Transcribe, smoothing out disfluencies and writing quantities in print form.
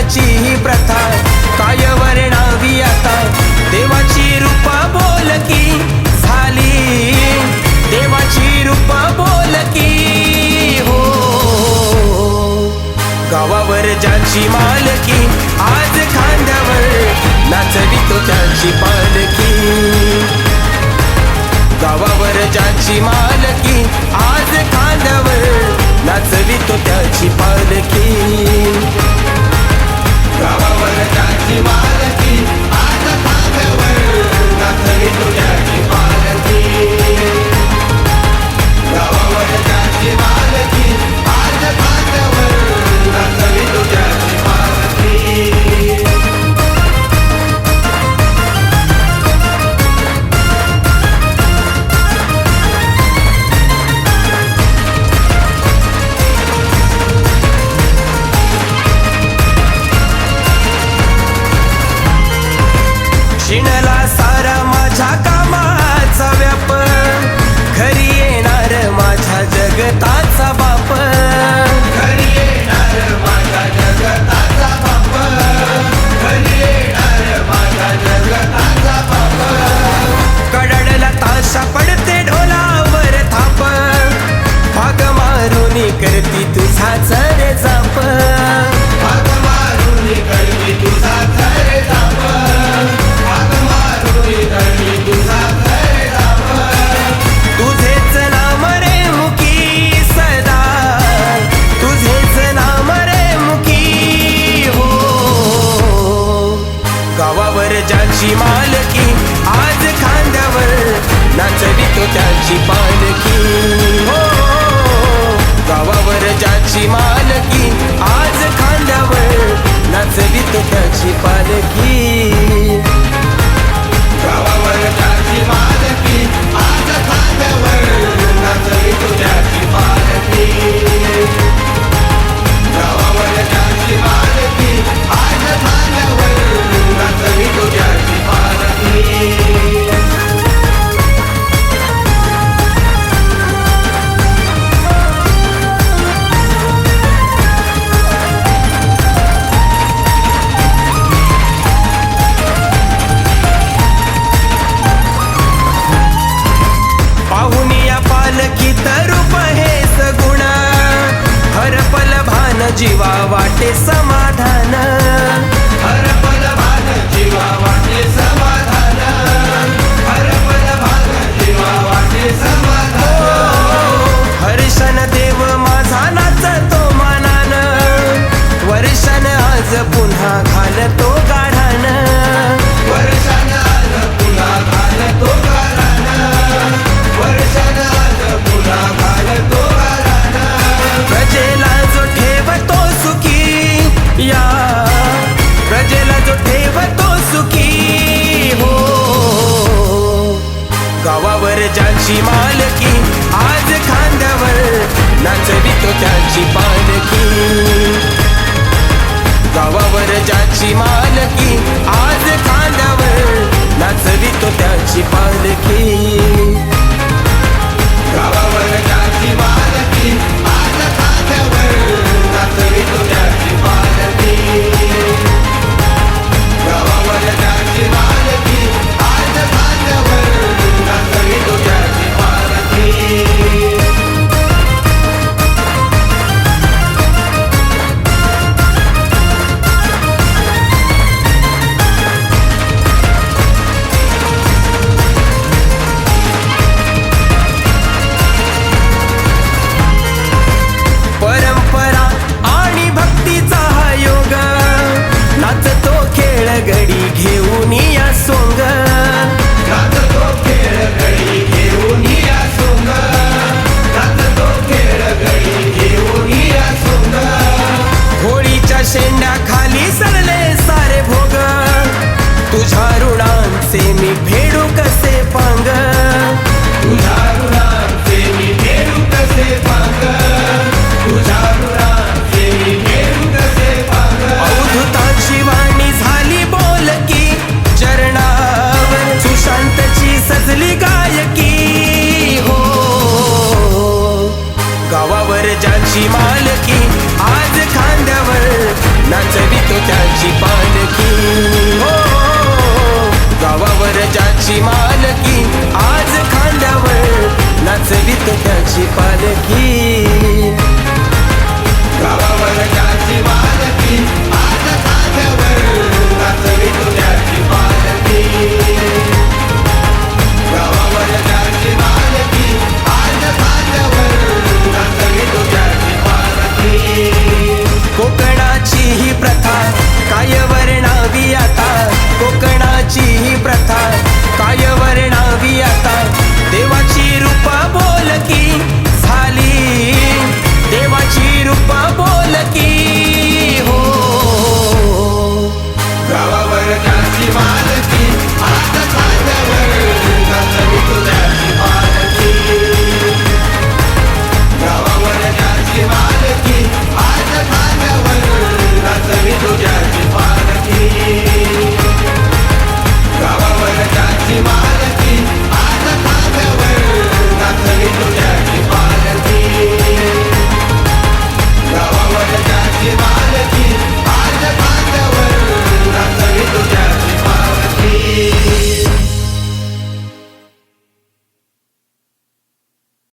लग्नाची ही प्रथा काय वर्णावी आता. देवाची रूपा बोलकी झाली, देवाची रूपा बोलकी हो. गावावर ज्याची मालकी आज खांद्यावर नाचवितो त्याची पालखी. गावावर ज्याची मालकी आज खांद्यावर नाचवितो त्याची पालखी. गावावर ज्याची मालकी आज खांद्यावर नाचवितो त्याची पालखी. गावावर ज्याची मालकी आज खांद्यावर नाचवितो त्याची पालखी. शिणला सारा माझ्या कामाचा व्याप, घरी येणार माझ्या जगताचा बाप. घरी येणार माझ्या जगताचा बाप, घरी येणार माझ्या जगताचा बाप. कडडला ताशा पडते ढोलावर थाप, भाग मारून करती तुझाच रे जाप. भाग मारून करती तुझाच रे जाप. तुझेच नाम रे मुखी सदा, तुझेच नाम रे मुखी हो. गावावर ज्याची मालकी आज खांद्यावर नाचवितो त्याची पालखी हो. गावावर ज्याची मालकी आज खांद्यावर नाचवितो त्याची पालखी. गावावर ज्याची मालकी आज खांद्यावर नाचवितो त्याची पालखी. गावावर ज्याची मालकी आज खांद्यावर नाचवितो त्याची पालखी. पाहुनिया पालखीत रूप हे सगुण, हरपल भान जीवा वाटे समाधान. हरपल भान जीवा वाटे समाधान. हरपल भान जीवा वाटे समाधान. हर्षण देव माझा नाचतो मानान, वर्षण आज पुन्हा घालतो गाढान. वर्षण आज पुन्हा घालतो गाढान. वर्षण आज पुन्हा घालतो गाढान. प्रजेला जो ठेवतो सुखी या, प्रजेला जो ठेवतो सुखी हो. गावावर ज्याची मालकी आज खांद्यावर नाचवितो त्याची पालखी. गावावर ज्याची मालकी आज खांद्यावर नाचवितो त्याची पालखी. गावावर ज्याची मालकी आज खांद्यावर नाचवितो त्याची पालखी. गावावर ज्याची मालकी आज खांद्यावर नाचवितो त्याची पालखी. नाचवीत त्याची पालखी.